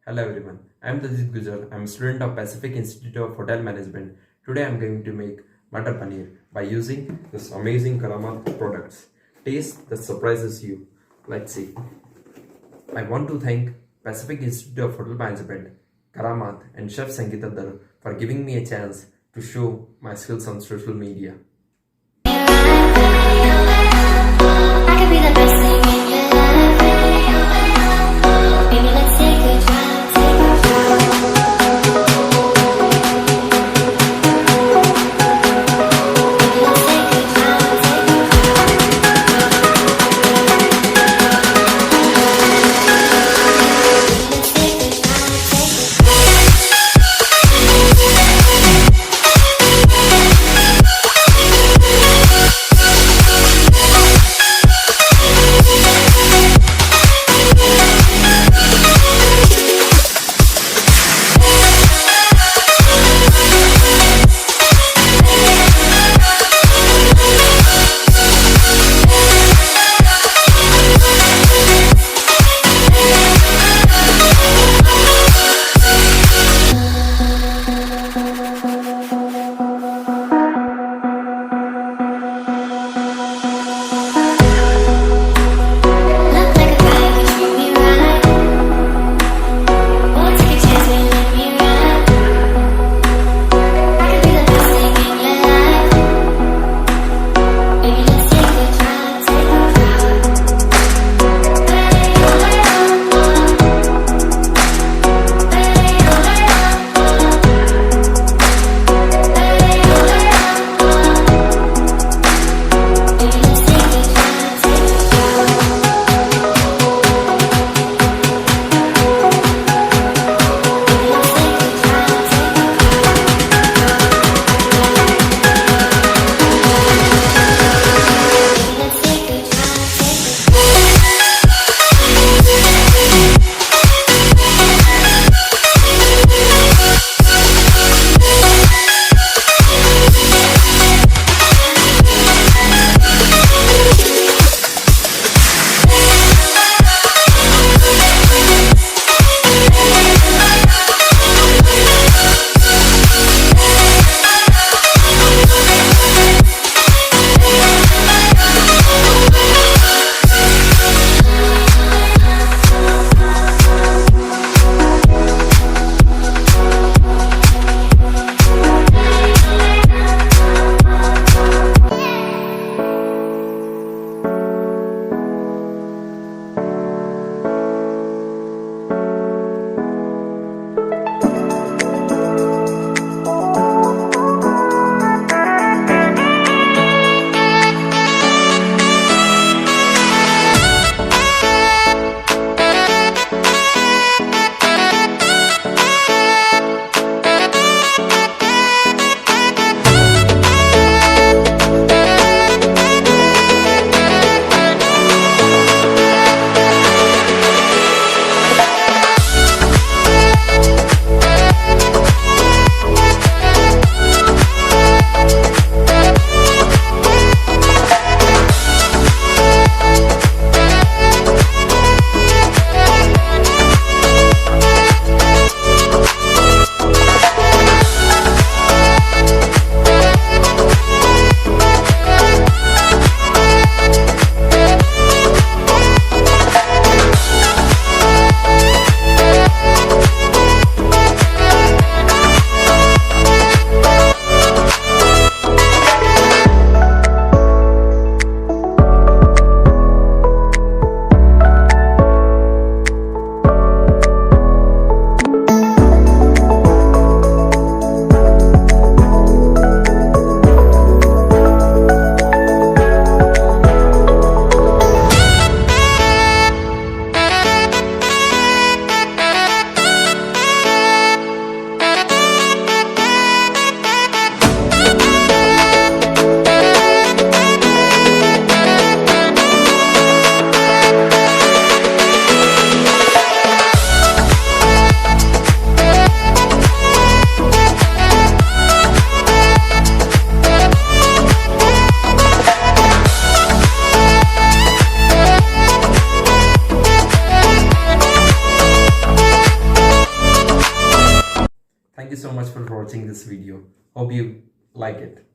Hello everyone, I am Daljeet Gurjar. I am a student of Pacific Institute of Hotel Management. Today I am going to make Mattar Paneer by using this amazing Karamat products. Taste that surprises you. Let's see. I want to thank Pacific Institute of Hotel Management, Karamat and Chef Sangeeta Dar for giving me a chance to show my skills on social media. I could be the best thing in your life. Baby, let's take a drive, take a drive. Baby, let's take a drive, take a drive. Thank you so much for watching this video. Hope you like it.